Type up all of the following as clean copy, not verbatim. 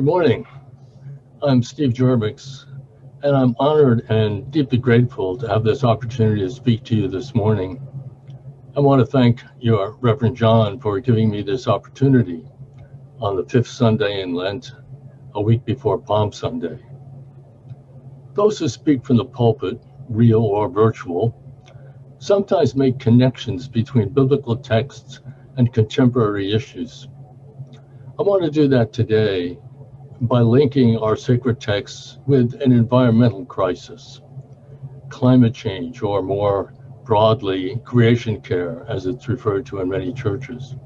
Good morning. I'm Steve Jervix, and I'm honored and deeply grateful to have this opportunity to speak to you this morning. I want to thank your Reverend John for giving me this opportunity on the fifth Sunday in Lent, a week before Palm Sunday. Those who speak from the pulpit, real or virtual, sometimes make connections between biblical texts and contemporary issues. I want to do that today by linking our sacred texts with an environmental crisis, climate change, or more broadly, creation care, as it's referred to in many churches.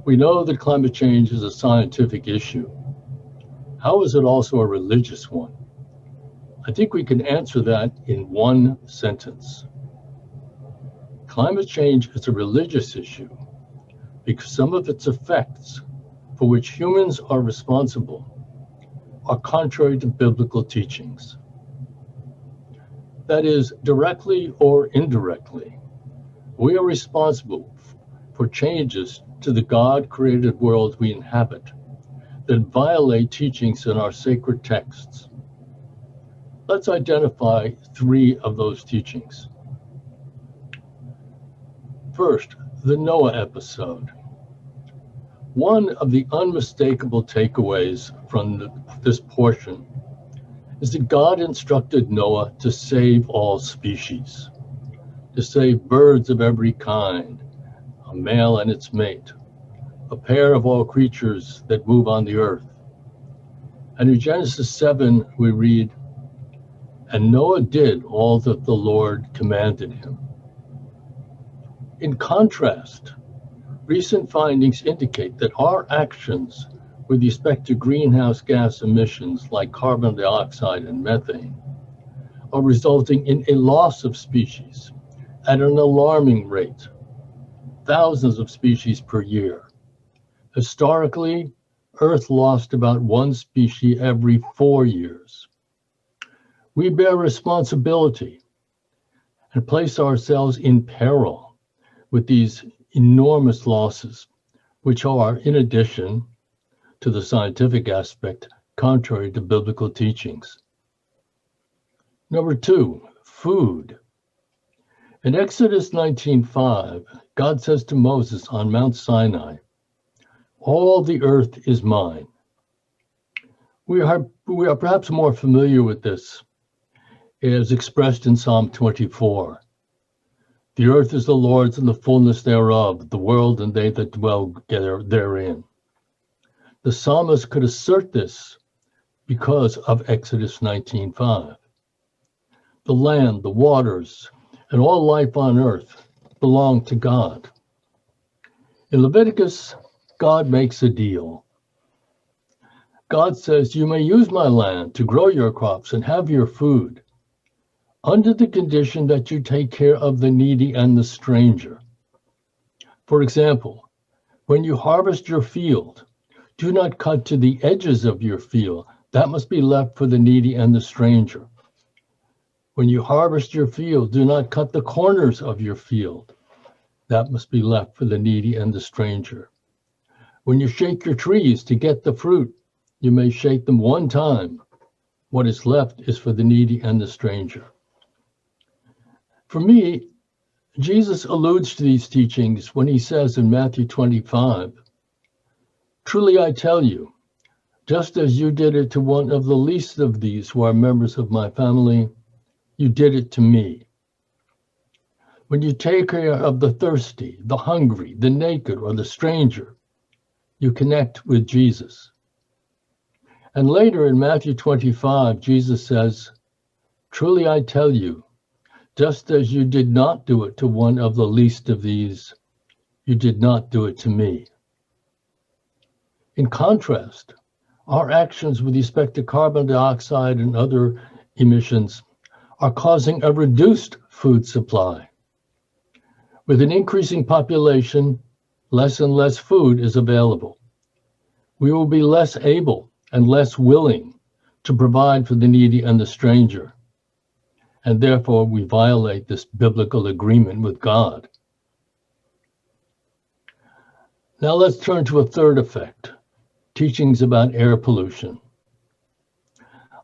We know that climate change is a scientific issue. How is it also a religious one? I think we can answer that in one sentence. Climate change is a religious issue because some of its effects, for which humans are responsible, are contrary to biblical teachings. That is, directly or indirectly, we are responsible for changes to the God-created world we inhabit that violate teachings in our sacred texts. Let's identify three of those teachings. First, the Noah episode. One of the unmistakable takeaways from this portion is that God instructed Noah to save all species, to save birds of every kind, a male and its mate, a pair of all creatures that move on the earth. And in Genesis 7, we read, "And Noah did all that the Lord commanded him." In contrast, recent findings indicate that our actions with respect to greenhouse gas emissions like carbon dioxide and methane are resulting in a loss of species at an alarming rate, thousands of species per year. Historically, Earth lost about one species every 4 years. We bear responsibility and place ourselves in peril with these enormous losses, which are, in addition to the scientific aspect, contrary to biblical teachings. Number two, food. In Exodus 19:5, God says to Moses on Mount Sinai, "All the earth is mine." We are perhaps more familiar with this as expressed in Psalm 24. "The earth is the Lord's and the fullness thereof, the world and they that dwell therein." The psalmist could assert this because of Exodus 19:5. The land, the waters, and all life on earth belong to God. In Leviticus, God makes a deal. God says, "You may use my land to grow your crops and have your food, under the condition that you take care of the needy and the stranger." For example, when you harvest your field, do not cut to the edges of your field. That must be left for the needy and the stranger. When you harvest your field, do not cut the corners of your field. That must be left for the needy and the stranger. When you shake your trees to get the fruit, you may shake them one time. What is left is for the needy and the stranger. For me, Jesus alludes to these teachings when he says in Matthew 25, "Truly I tell you, just as you did it to one of the least of these who are members of my family, you did it to me." When you take care of the thirsty, the hungry, the naked, or the stranger, you connect with Jesus. And later in Matthew 25, Jesus says, "Truly I tell you, just as you did not do it to one of the least of these, you did not do it to me." In contrast, our actions with respect to carbon dioxide and other emissions are causing a reduced food supply. With an increasing population, less and less food is available. We will be less able and less willing to provide for the needy and the stranger. And therefore we violate this biblical agreement with God. Now let's turn to a third effect, teachings about air pollution.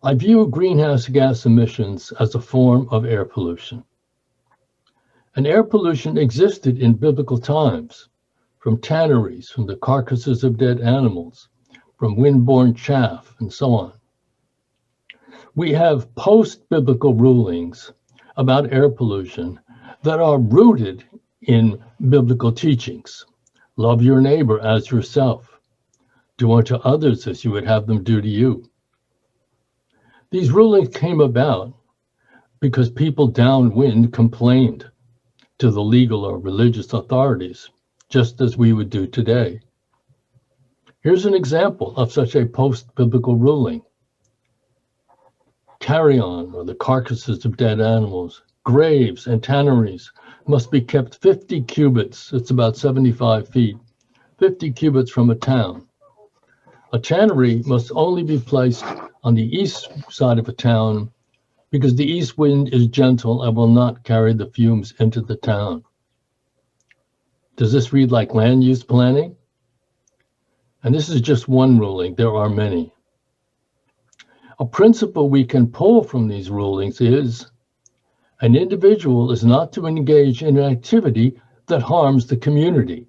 I view greenhouse gas emissions as a form of air pollution. And air pollution existed in biblical times, from tanneries, from the carcasses of dead animals, from windborne chaff, and so on. We have post-biblical rulings about air pollution that are rooted in biblical teachings. Love your neighbor as yourself. Do unto others as you would have them do to you. These rulings came about because people downwind complained to the legal or religious authorities, just as we would do today. Here's an example of such a post-biblical ruling. Carrion, or the carcasses of dead animals, graves and tanneries must be kept 50 cubits, it's about 75 feet, 50 cubits from a town. A tannery must only be placed on the east side of a town because the east wind is gentle and will not carry the fumes into the town. Does this read like land use planning? And this is just one ruling, there are many. A principle we can pull from these rulings is an individual is not to engage in an activity that harms the community.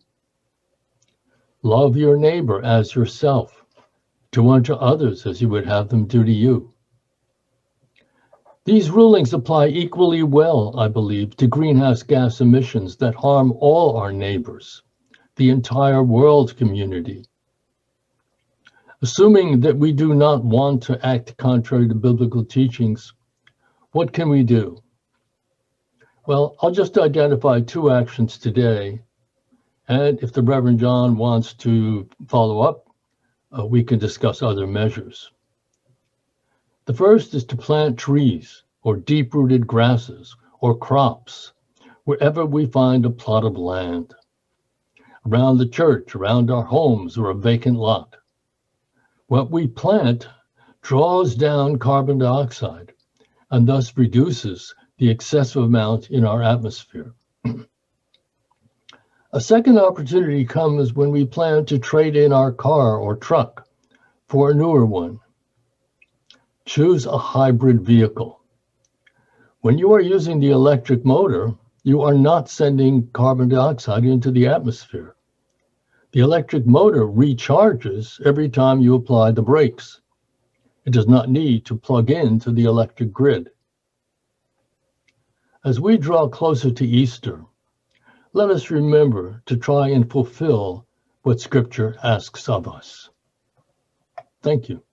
Love your neighbor as yourself. Do unto others as you would have them do to you. These rulings apply equally well, I believe, to greenhouse gas emissions that harm all our neighbors, the entire world community. Assuming that we do not want to act contrary to biblical teachings, what can we do? Well, I'll just identify two actions today, and if the Reverend John wants to follow up, we can discuss other measures. The first is to plant trees or deep-rooted grasses or crops wherever we find a plot of land, around the church, around our homes, or a vacant lot. What we plant draws down carbon dioxide and thus reduces the excessive amount in our atmosphere. A second opportunity comes when we plan to trade in our car or truck for a newer one. Choose a hybrid vehicle. When you are using the electric motor, you are not sending carbon dioxide into the atmosphere. The electric motor recharges every time you apply the brakes. It does not need to plug into the electric grid. As we draw closer to Easter, let us remember to try and fulfill what Scripture asks of us. Thank you.